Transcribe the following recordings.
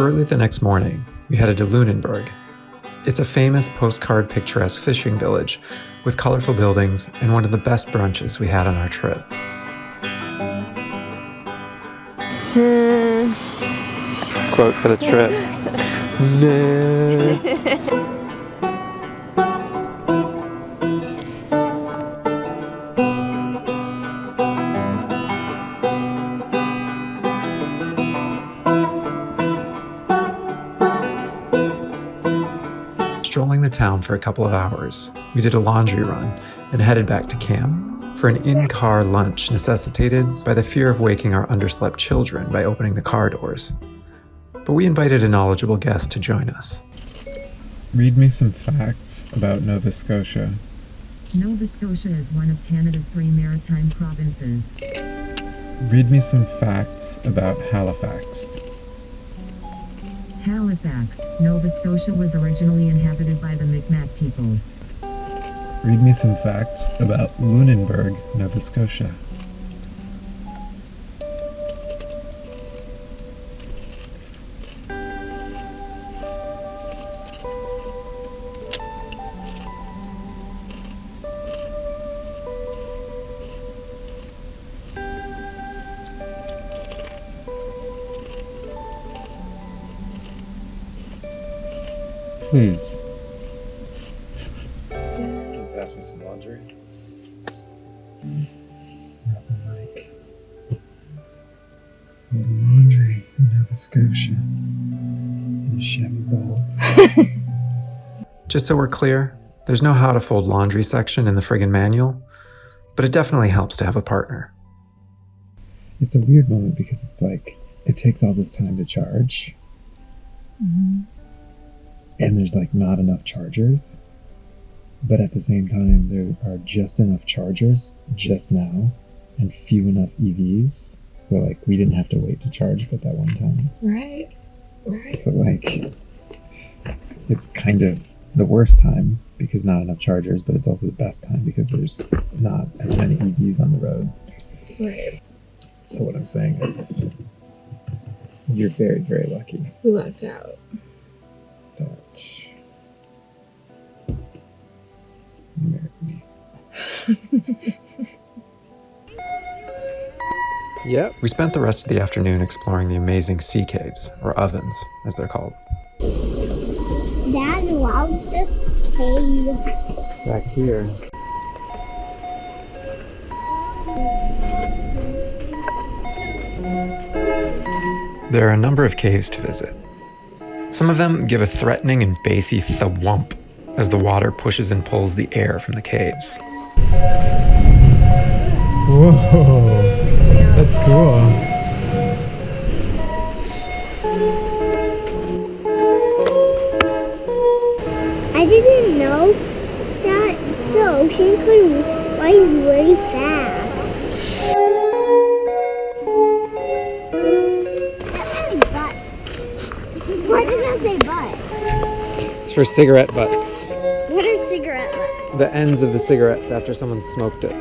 Early the next morning, we headed to Lunenburg. It's a famous postcard picturesque fishing village with colorful buildings and one of the best brunches we had on our trip. Quote for the trip. Nah. Strolling the town for a couple of hours, we did a laundry run and headed back to camp for an in-car lunch necessitated by the fear of waking our underslept children by opening the car doors. But we invited a knowledgeable guest to join us. Read me some facts about Nova Scotia. Nova Scotia is one of Canada's 3 maritime provinces. Read me some facts about Halifax. Halifax, Nova Scotia was originally inhabited by the Mi'kmaq peoples. Read me some facts about Lunenburg, Nova Scotia. Please. Can you pass me some laundry? Nothing like laundry in Nova Scotia in a Chevy Bolt. Just so we're clear, there's no how to fold laundry section in the friggin' manual, but it definitely helps to have a partner. It's a weird moment because it's like, it takes all this time to charge. Mm-hmm. And there's like not enough chargers, but at the same time there are just enough chargers just now and few enough EVs where like we didn't have to wait to charge but that one time. Right. So like it's kind of the worst time because not enough chargers, but it's also the best time because there's not as many EVs on the road. Right. So what I'm saying is you're very, very lucky. We lucked out. That you married me. Yep. We spent the rest of the afternoon exploring the amazing sea caves, or ovens, as they're called. Dad loves the cave. Back here. There are a number of caves to visit. Some of them give a threatening and bassy thwomp as the water pushes and pulls the air from the caves. Whoa, that's cool. I didn't know that the ocean could run really fast. Why did that say butt? It's for cigarette butts. What are cigarette butts? The ends of the cigarettes after someone smoked it.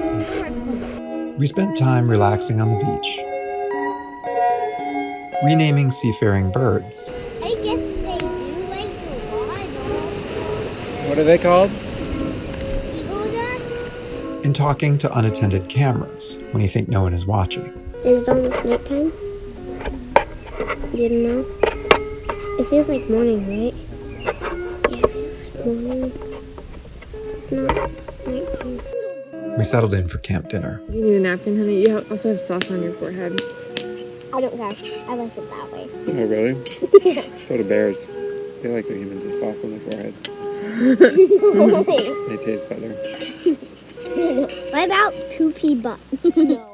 We spent time relaxing on the beach, renaming seafaring birds. I guess they do like the water. What are they called? Eagle ducks? And talking to unattended cameras when you think no one is watching. Is it almost nighttime? You didn't know? It feels like morning, right? Yeah, it feels like morning. It's not nighttime. We settled in for camp dinner. You need a napkin, honey. You also have sauce on your forehead. I don't care. I like it that way. Oh, really? So do bears. They like their humans with sauce on their forehead. They taste better. What about poopy butt?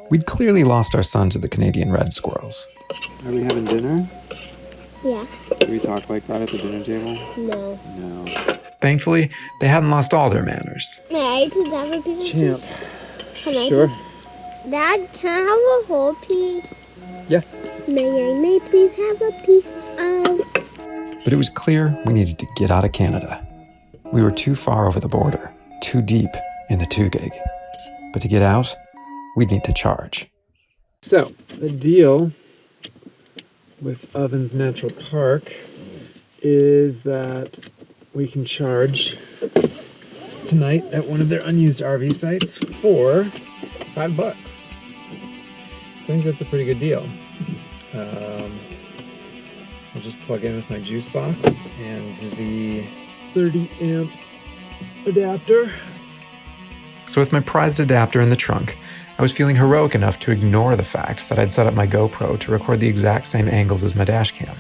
We'd clearly lost our son to the Canadian red squirrels. Are we having dinner? Yeah. Do we talk like that at the dinner table? No. No. Thankfully, they hadn't lost all their manners. May I please have a piece of Champ. cheese? Sure. Dad, can I have a whole piece? Yeah. May I please have a piece of... But it was clear we needed to get out of Canada. We were too far over the border, too deep in the 2 gig. But to get out, we'd need to charge. So, the deal with Ovens Natural Park is that we can charge tonight at one of their unused RV sites for $5. So I think that's a pretty good deal. I'll just plug in with my juice box and the 30 amp adapter. So with my prized adapter in the trunk, I was feeling heroic enough to ignore the fact that I'd set up my GoPro to record the exact same angles as my dash cam.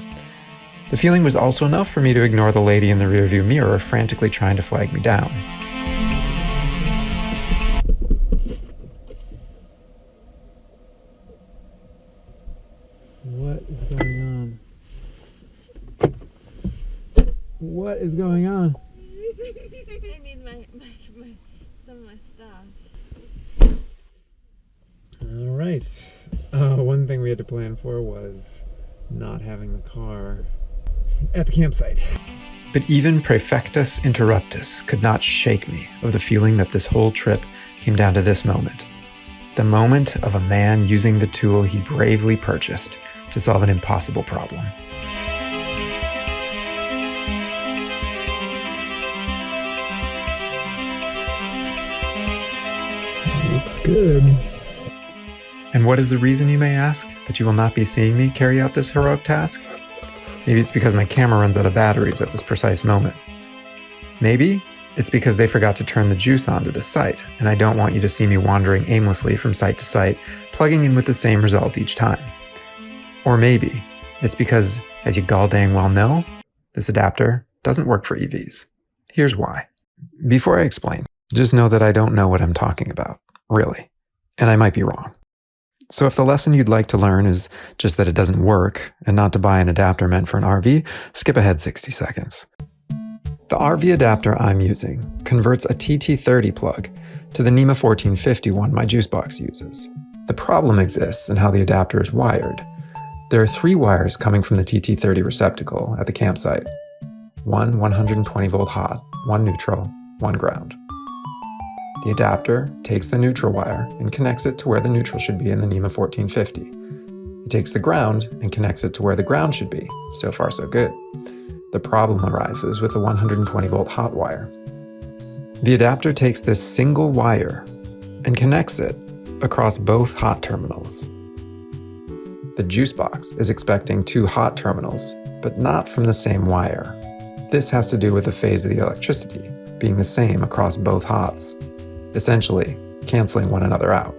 The feeling was also enough for me to ignore the lady in the rearview mirror frantically trying to flag me down. What is going on? What is going on? I need some of my stuff. All right. One thing we had to plan for was not having the car at the campsite. But even Praefectus Interruptus could not shake me of the feeling that this whole trip came down to this moment. The moment of a man using the tool he bravely purchased to solve an impossible problem. Looks good. And what is the reason, you may ask, that you will not be seeing me carry out this heroic task? Maybe it's because my camera runs out of batteries at this precise moment. Maybe it's because they forgot to turn the juice onto the site, and I don't want you to see me wandering aimlessly from site to site, plugging in with the same result each time. Or maybe it's because, as you goddamn well know, this adapter doesn't work for EVs. Here's why. Before I explain, just know that I don't know what I'm talking about, really, and I might be wrong. So if the lesson you'd like to learn is just that it doesn't work and not to buy an adapter meant for an RV, skip ahead 60 seconds. The RV adapter I'm using converts a TT30 plug to the NEMA 1450 one my juice box uses. The problem exists in how the adapter is wired. There are 3 wires coming from the TT30 receptacle at the campsite. One 120 volt hot, one neutral, one ground. The adapter takes the neutral wire and connects it to where the neutral should be in the NEMA 1450. It takes the ground and connects it to where the ground should be. So far, so good. The problem arises with the 120 volt hot wire. The adapter takes this single wire and connects it across both hot terminals. The juice box is expecting 2 hot terminals, but not from the same wire. This has to do with the phase of the electricity being the same across both hots, essentially canceling one another out.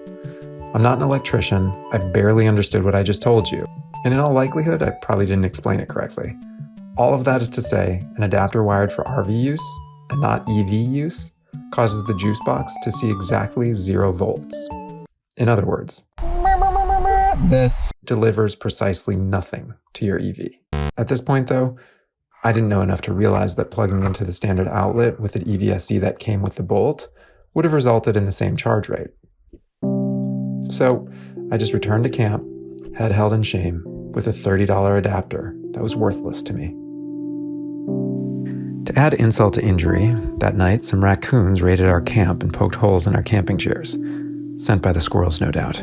I'm not an electrician, I barely understood what I just told you, and in all likelihood, I probably didn't explain it correctly. All of that is to say, an adapter wired for RV use and not EV use causes the juice box to see exactly 0 volts. In other words, this delivers precisely nothing to your EV. At this point though, I didn't know enough to realize that plugging into the standard outlet with an EVSE that came with the bolt would have resulted in the same charge rate. So I just returned to camp, head held in shame, with a $30 adapter that was worthless to me. To add insult to injury, that night some raccoons raided our camp and poked holes in our camping chairs, sent by the squirrels no doubt.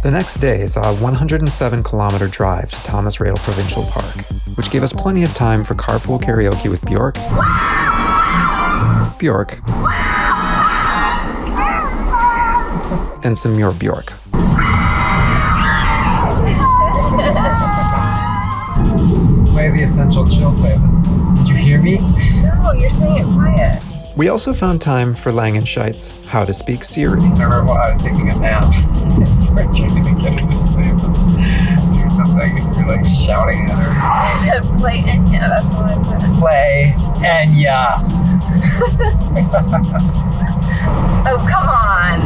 The next day saw a 107-kilometer drive to Thomas Radel Provincial Park, which gave us plenty of time for carpool karaoke with Bjork, and some more Bjork. Play the Essential Chill playlist. Did you hear me? No, you're saying it quiet. We also found time for Langenscheid's How to Speak Siri. I remember when I was taking a nap. You were trying to get her to say do something, and you were like shouting at her. I said play Enya, that's all I said. Play Enya. Oh, come on.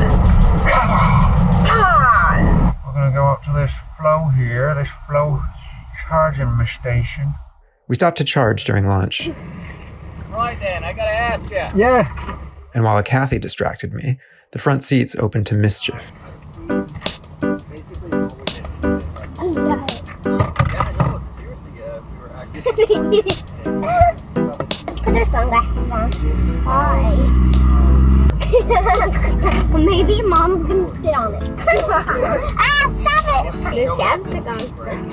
Come on. We're gonna go up to this flow here, this flow charging station. We stopped to charge during lunch. Right then, I gotta ask you. Yeah. And while a Kathy distracted me, the front seats opened to mischief. Put her sunglasses on. Hi. Maybe Mom can sit on it. Stop it! There's chapstick on.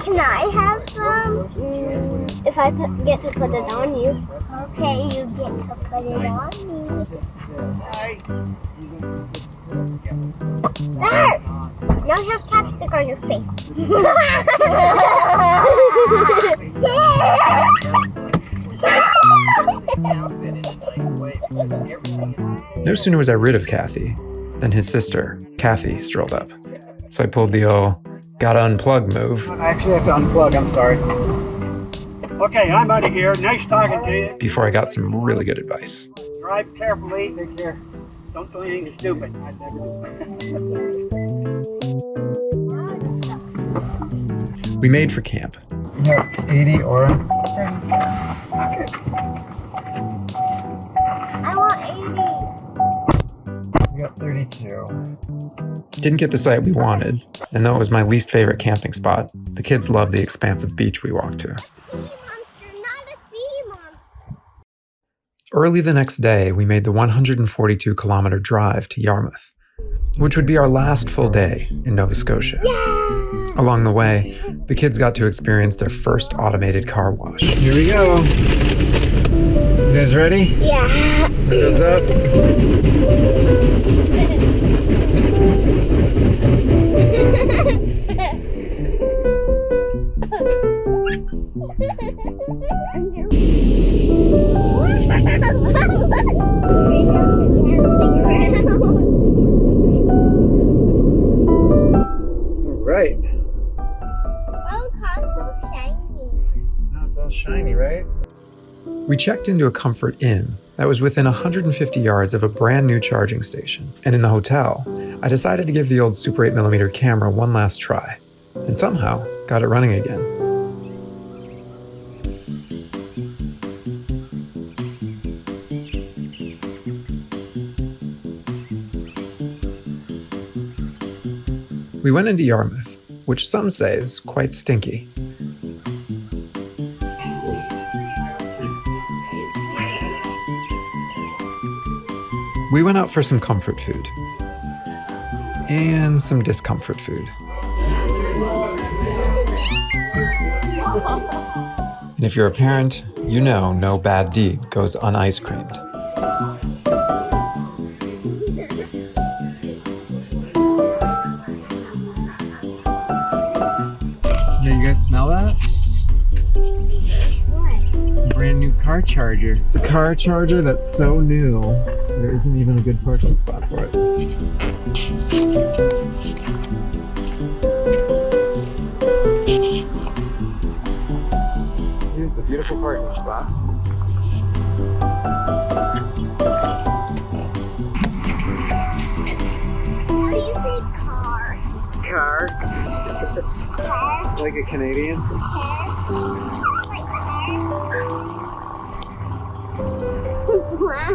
Can I have some? If I get to put it on you. Okay, you get to put it on me. There! Now you have chapstick on your face. No sooner was I rid of Kathy than his sister, Kathy, strolled up. So I pulled the old gotta unplug move I actually have to unplug, I'm sorry. Okay, I'm out of here. Nice talking to you. before I got some really good advice. Drive carefully. Take care. Don't do anything stupid. I never do. We made for camp. Yeah, 80 or 32. Okay. I want 80. We got 32. Didn't get the site we wanted, and though it was my least favorite camping spot, the kids loved the expansive beach we walked to. Sea monster, not a sea monster. Early the next day, we made the 142-kilometer drive to Yarmouth, which would be our last full day in Nova Scotia. Along the way, the kids got to experience their first automated car wash. Here we go. You guys ready? Yeah. Windows up. All right. Oh, car's so shiny. Now it's all shiny, right? We checked into a Comfort Inn that was within 150 yards of a brand new charging station. And in the hotel, I decided to give the old Super 8mm camera one last try, and somehow got it running again. We went into Yarmouth, which some say is quite stinky. We went out for some comfort food and some discomfort food. And if you're a parent, you know no bad deed goes un-ice creamed. Yeah, you guys smell that? What? It's a brand new car charger. It's a car charger that's so new, there isn't even a good parking spot for it. Here's the beautiful parking spot. How do you say car? Car. Car? Like a Canadian. Car? Like wow.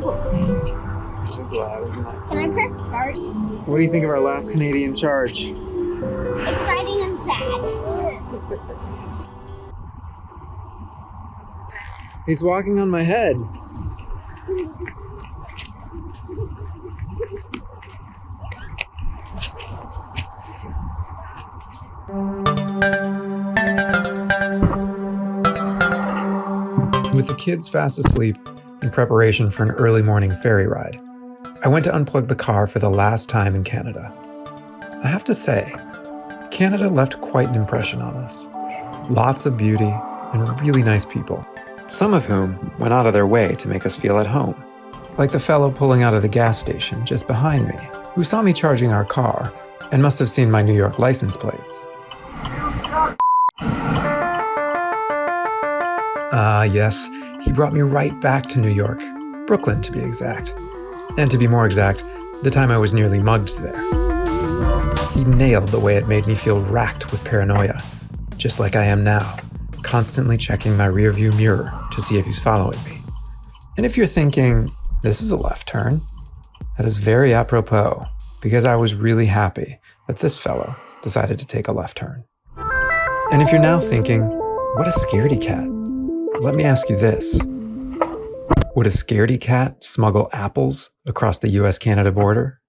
Which is loud, isn't it? Can I press start? What do you think of our last Canadian charge? Exciting and sad. He's walking on my head. With the kids fast asleep in preparation for an early morning ferry ride, I went to unplug the car for the last time in Canada. I have to say, Canada left quite an impression on us. Lots of beauty and really nice people, some of whom went out of their way to make us feel at home. Like the fellow pulling out of the gas station just behind me, who saw me charging our car and must have seen my New York license plates. Yes, he brought me right back to New York, Brooklyn to be exact. And to be more exact, the time I was nearly mugged there. He nailed the way it made me feel racked with paranoia, just like I am now, constantly checking my rearview mirror to see if he's following me. And if you're thinking, this is a left turn, that is very apropos, because I was really happy that this fellow decided to take a left turn. And if you're now thinking, what a scaredy cat, let me ask you this. Would a scaredy cat smuggle apples across the US-Canada border?